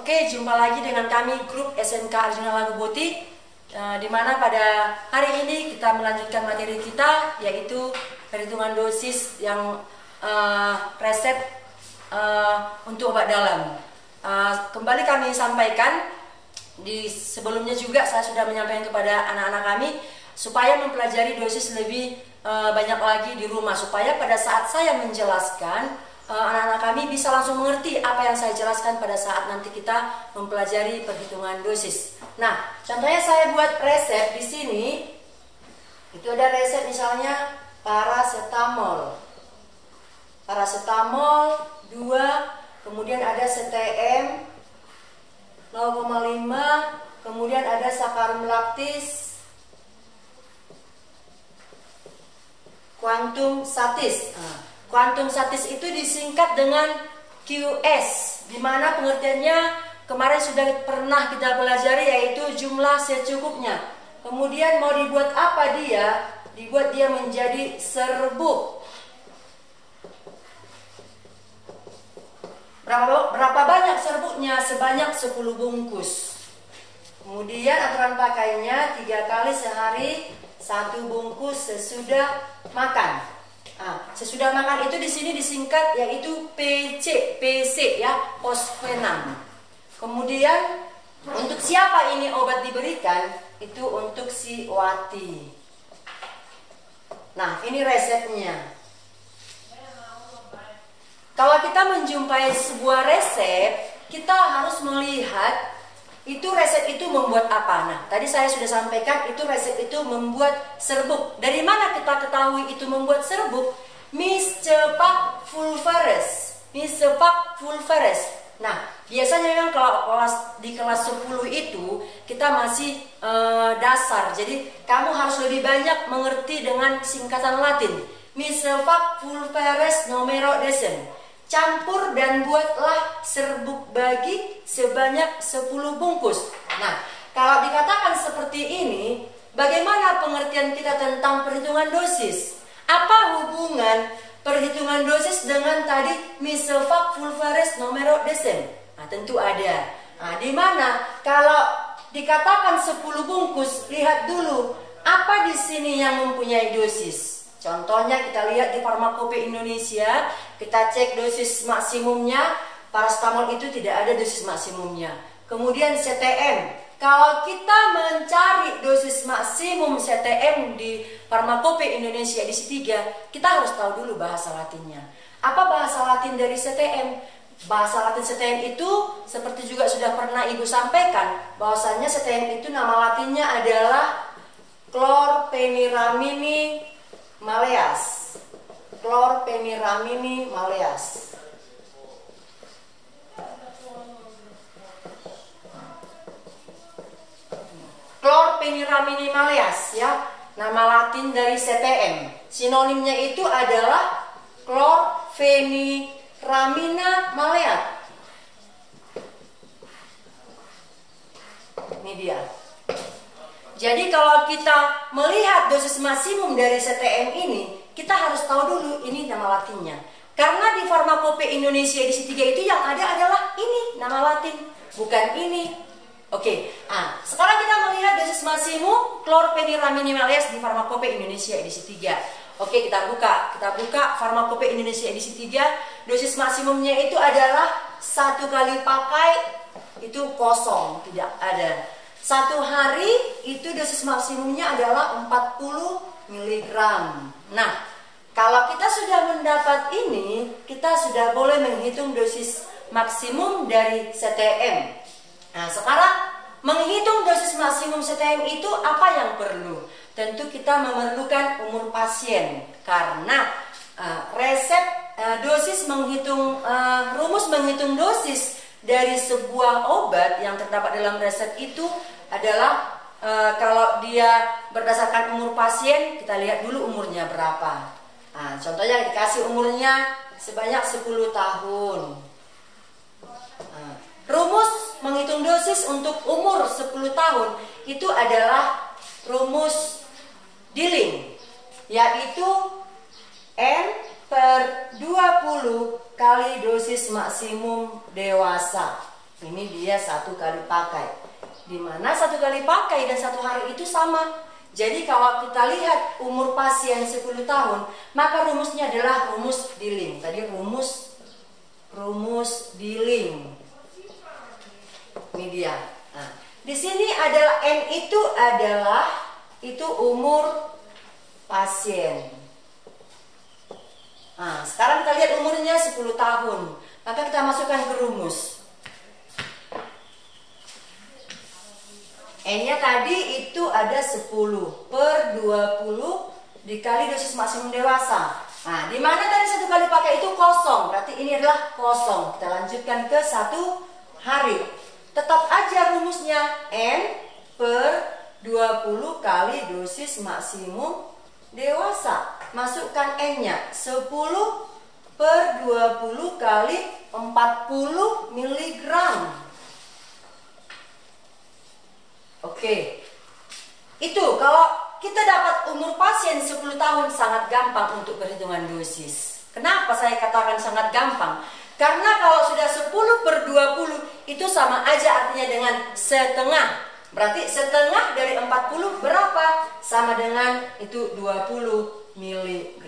Oke, jumpa lagi dengan kami grup SMK Arjuna Languboti, di mana pada hari ini kita melanjutkan materi kita, yaitu perhitungan dosis yang resep untuk obat dalam. Kembali kami sampaikan, di sebelumnya juga saya sudah menyampaikan kepada anak-anak kami supaya mempelajari dosis lebih banyak lagi di rumah, supaya pada saat saya menjelaskan anak-anak kami bisa langsung mengerti apa yang saya jelaskan pada saat nanti kita mempelajari perhitungan dosis. Nah, contohnya saya buat resep di sini. Itu ada resep misalnya paracetamol. Paracetamol 2, kemudian ada CTM 0,5, kemudian ada saccharum lactis, quantum satis. Quantum satis itu disingkat dengan QS, di mana pengertiannya kemarin sudah pernah kita pelajari, yaitu jumlah secukupnya. Kemudian mau dibuat apa dia? Dibuat dia menjadi serbuk. Berapa banyak serbuknya? Sebanyak 10 bungkus. Kemudian aturan pakainya 3 kali sehari, 1 bungkus sesudah makan. Sesudah makan itu di sini disingkat yaitu PC ya, fosfenam. Kemudian untuk siapa ini obat diberikan? Itu untuk si Wati. Nah, ini resepnya. Kalau kita menjumpai sebuah resep, kita harus melihat itu resep itu membuat apa. Nah, tadi saya sudah sampaikan itu resep itu membuat serbuk. Dari mana kita ketahui itu membuat serbuk? Miscepak fulvaris. Miscepak fulvaris. Nah, biasanya memang kalau di kelas 10 itu kita masih dasar. Jadi kamu harus lebih banyak mengerti dengan singkatan Latin. Miscepak fulvaris numero decem. Campur dan buatlah serbuk bagi sebanyak 10 bungkus. Nah, kalau dikatakan seperti ini, bagaimana pengertian kita tentang perhitungan dosis? Apa hubungan perhitungan dosis dengan tadi miscepak fulvaris numero decem? Nah, tentu ada. Nah, di mana kalau dikatakan 10 bungkus, lihat dulu apa di sini yang mempunyai dosis. Contohnya kita lihat di Farmakope Indonesia, kita cek dosis maksimumnya, paracetamol itu tidak ada dosis maksimumnya. Kemudian CTM, kalau kita mencari dosis maksimum CTM di Farmakope Indonesia edisi 3, kita harus tahu dulu bahasa Latinnya. Apa bahasa Latin dari CTM? Bahasa Latin CTM itu seperti juga sudah pernah Ibu sampaikan, bahwasanya CTM itu nama Latinnya adalah chlorpheniramine maleas. Chlorpheniramine maleas. Chlorpheniramine maleas ya, nama Latin dari CTM. Sinonimnya itu adalah chlorpheniramina maleat. Ini dia. Jadi kalau kita melihat dosis maksimum dari CTM ini, kita harus tahu dulu ini nama Latinnya. Karena di Farmakope Indonesia edisi 3 itu yang ada adalah ini nama Latin, bukan ini. Oke, sekarang kita melihat dosis maksimum chlorpheniramine maleas di Farmakope Indonesia edisi 3. Oke, kita buka Farmakope Indonesia edisi 3. Dosis maksimumnya itu adalah 1 kali pakai itu kosong, tidak ada. 1 hari itu dosis maksimumnya adalah 40 mg. Nah, kalau kita sudah mendapat ini, kita sudah boleh menghitung dosis maksimum dari CTM. Nah, sekarang menghitung dosis maksimum CTM itu apa yang perlu? Tentu kita memerlukan umur pasien, karena dosis menghitung rumus menghitung dosis dari sebuah obat yang terdapat dalam resep itu adalah kalau dia berdasarkan umur pasien, kita lihat dulu umurnya berapa. Nah, contohnya dikasih umurnya sebanyak 10 tahun. Rumus menghitung dosis untuk umur 10 tahun itu adalah rumus Dilling, yaitu N/20 kali dosis maksimum dewasa. Ini dia 1 kali pakai. Dimana 1 kali pakai dan 1 hari itu sama. Jadi kalau kita lihat umur pasien 10 tahun, maka rumusnya adalah rumus Dilling. Tadi rumus Dilling. Ini dia. Nah, di sini adalah N itu umur pasien. Nah, sekarang kita lihat umurnya 10 tahun. Maka kita masukkan ke rumus. N-nya tadi itu ada 10 per 20 dikali dosis maksimum dewasa. Nah, di mana tadi 1 kali pakai itu kosong, berarti ini adalah kosong. Kita lanjutkan ke 1 hari. Tetap aja rumusnya N per 20 kali dosis maksimum dewasa. Masukkan N-nya 10 per 20 kali 40 mg. Oke. Itu kalau kita dapat umur pasien 10 tahun sangat gampang untuk perhitungan dosis. Kenapa saya katakan sangat gampang? Karena kalau sudah 10 per 20 itu sama aja artinya dengan setengah. Berarti setengah dari 40 berapa? Sama dengan itu 20 mg.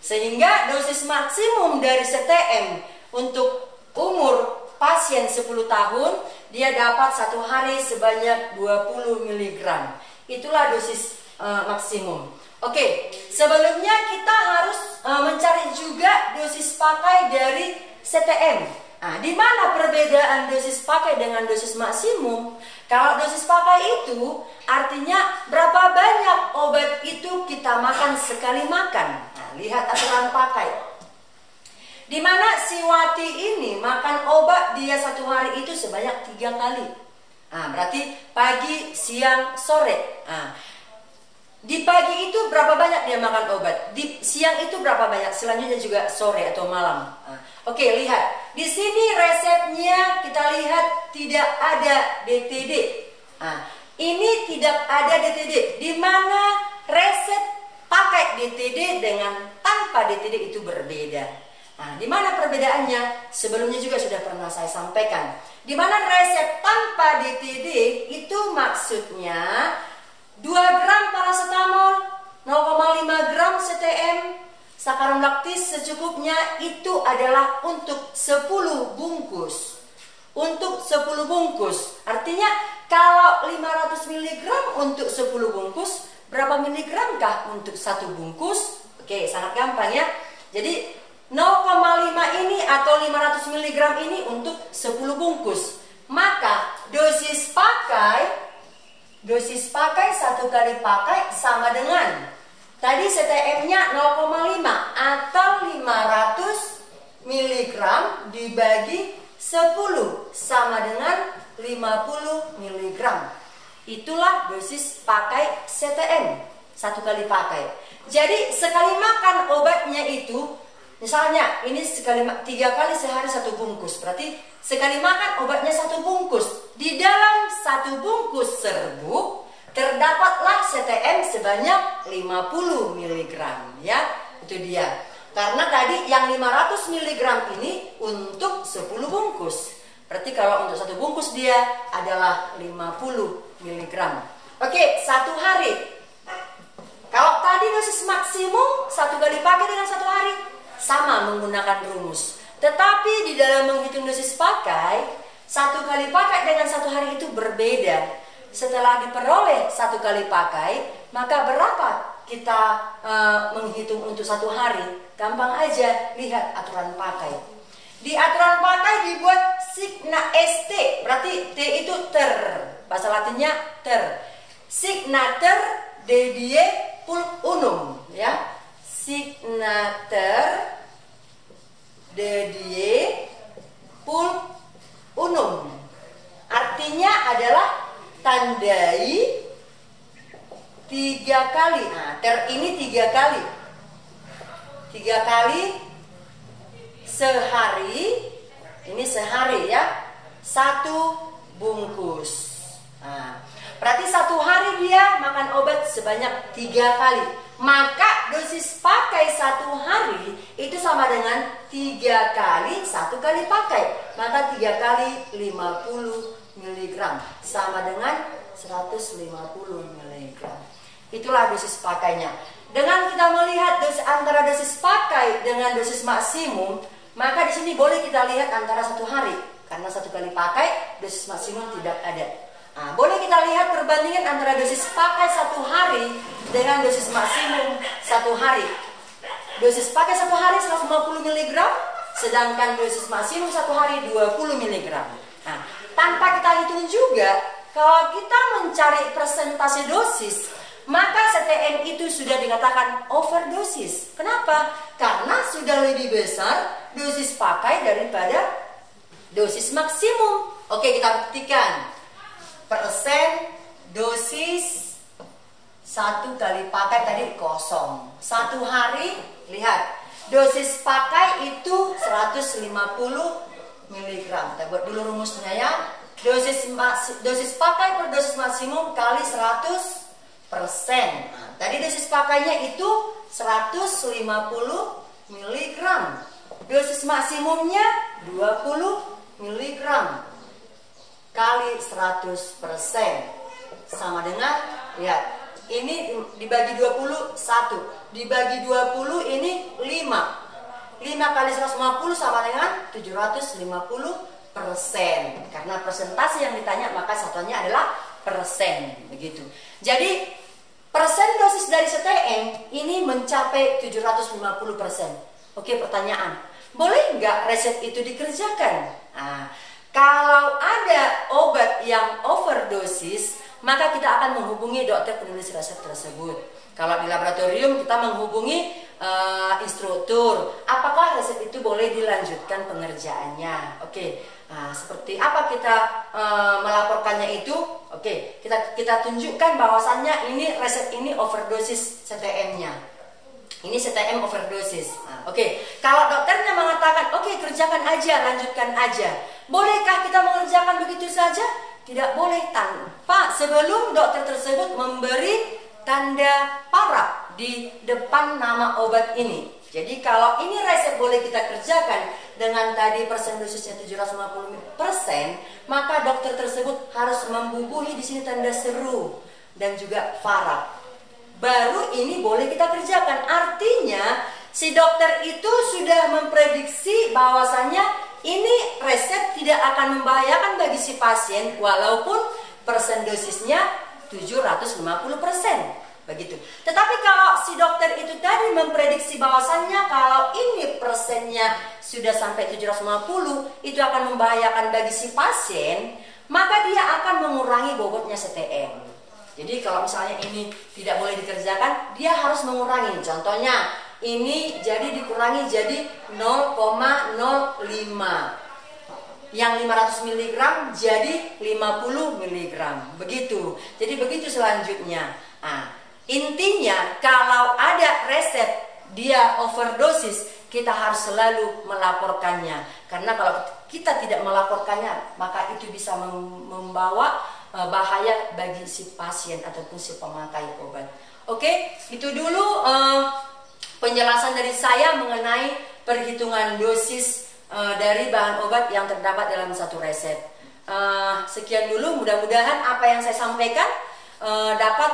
Sehingga dosis maksimum dari CTM untuk umur pasien 10 tahun dia dapat 1 hari sebanyak 20 mg. Itulah dosis maksimum. Oke, sebelumnya kita harus mencari juga dosis pakai dari CTM. Nah, di mana perbedaan dosis pakai dengan dosis maksimum? Kalau dosis pakai itu artinya berapa banyak obat itu kita makan sekali makan. Nah, lihat aturan pakai. Di mana si Wati ini makan obat dia 1 hari itu sebanyak 3 kali. Nah, berarti pagi, siang, sore. Nah, di pagi itu berapa banyak dia makan obat? Di siang itu berapa banyak? Selanjutnya juga sore atau malam. Nah, oke, lihat. Di sini resepnya kita lihat tidak ada DTD. Nah, ini tidak ada DTD. Di mana resep pakai DTD dengan tanpa DTD itu berbeda. Nah, di mana perbedaannya? Sebelumnya juga sudah pernah saya sampaikan. Di mana resep tanpa DTD itu maksudnya 2 gram paracetamol, 0,5 gram CTM, sakarum laktis secukupnya itu adalah untuk 10 bungkus. Untuk 10 bungkus. Artinya kalau 500 mg untuk 10 bungkus, berapa miligram kah untuk 1 bungkus? Oke, sangat gampang ya. Jadi 0,5 ini atau 500 mg ini untuk 10 bungkus. Maka dosis pakai 1 kali pakai sama dengan tadi CTM-nya 0,5 atau 500 mg dibagi 10 sama dengan 50 mg. Itulah dosis pakai CTM 1 kali pakai. Jadi sekali makan obatnya itu, misalnya ini 3 kali sehari 1 bungkus, berarti sekali makan obatnya 1 bungkus. Di dalam 1 bungkus serbuk terdapatlah CTM sebanyak 50 mg ya. Itu dia. Karena tadi yang 500 mg ini untuk 10 bungkus. Berarti kalau untuk 1 bungkus dia adalah 50 mg. Oke, 1 hari. Kalau tadi dosis maksimum 1 kali pakai dengan 1 hari sama menggunakan rumus. Tetapi di dalam menghitung dosis pakai 1 kali pakai dengan 1 hari itu berbeda. Setelah diperoleh 1 kali pakai, maka berapa kita menghitung untuk 1 hari? Gampang aja, lihat aturan pakai. Di aturan pakai dibuat signa ST, berarti T itu ter, bahasa latinnya ter. Signa ter dedie pulp unum ya. Signa ter dedie pulp unum. Artinya adalah tandai 3 kali. Nah, ter ini 3 kali. 3 kali sehari. Ini sehari ya. 1 bungkus. Nah, berarti 1 hari dia makan obat sebanyak 3 kali. Maka dosis pakai 1 1 hari itu sama dengan 3 kali 1 kali pakai. Maka 3 kali 50 mg sama dengan 150 mg. Itulah dosis pakainya. Dengan kita melihat antara dosis pakai dengan dosis maksimum, maka di sini boleh kita lihat antara 1 hari. Karena 1 kali pakai, dosis maksimum tidak ada. Nah, boleh kita lihat perbandingan antara dosis pakai 1 hari dengan dosis maksimum 1 hari. Dosis pakai 1 hari 150 mg, sedangkan dosis maksimum 1 hari 20 mg. Nah, tanpa kita hitung juga, kalau kita mencari persentase dosis, maka CTM itu sudah dikatakan overdosis. Kenapa? Karena sudah lebih besar dosis pakai daripada dosis maksimum. Oke, kita buktikan. Persen dosis 1 kali pakai tadi kosong. 1 hari, lihat. Dosis pakai itu 150 mg. Kita buat dulu rumusnya ya. Dosis pakai per dosis maksimum kali 100%. Nah, tadi dosis pakainya itu 150 mg. Dosis maksimumnya 20 mg kali 100% sama dengan, lihat, ini dibagi 20 1, dibagi 20 ini 5 kali 150 sama dengan 750%. Karena persentase yang ditanya maka satuannya adalah persen, begitu. Jadi persen dosis dari CTM ini mencapai 750%. Oke, pertanyaan, boleh nggak resep itu dikerjakan? Nah, kalau ada obat yang overdosis, maka kita akan menghubungi dokter penulis resep tersebut. Kalau di laboratorium kita menghubungi instruktur, apakah resep itu boleh dilanjutkan pengerjaannya. Oke, nah, seperti apa kita melaporkannya itu? Oke, kita tunjukkan bahwasannya ini resep ini overdosis CTM-nya. Ini CTM overdosis. Nah, oke, kalau dokternya mengatakan, oke, kerjakan aja, lanjutkan aja. Bolehkah kita mengerjakan begitu saja? Tidak boleh tanpa sebelum dokter tersebut memberi tanda paraf di depan nama obat ini. Jadi kalau ini resep boleh kita kerjakan dengan tadi persen dosisnya 750%, maka dokter tersebut harus membubuhi di sini tanda seru dan juga paraf. Baru ini boleh kita kerjakan. Artinya si dokter itu sudah memprediksi bahwasannya ini resep tidak akan membahayakan bagi si pasien walaupun persen dosisnya 750%. Begitu. Tetapi kalau si dokter itu tadi memprediksi bahwasannya kalau ini persennya sudah sampai 750 itu akan membahayakan bagi si pasien, maka dia akan mengurangi bobotnya CTM. Jadi kalau misalnya ini tidak boleh dikerjakan, dia harus mengurangi. Contohnya ini jadi dikurangi jadi 0,05. Yang 500 mg jadi 50 mg. Begitu. Jadi begitu selanjutnya. Nah, intinya kalau ada resep dia overdosis, kita harus selalu melaporkannya. Karena kalau kita tidak melaporkannya, maka itu bisa membawa bahaya bagi si pasien ataupun si pemakai obat. Oke, itu dulu penjelasan dari saya mengenai perhitungan dosis dari bahan obat yang terdapat dalam satu resep. Sekian dulu, mudah-mudahan apa yang saya sampaikan dapat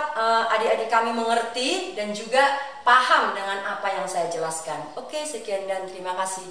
adik-adik kami mengerti dan juga paham dengan apa yang saya jelaskan. Oke, sekian dan terima kasih.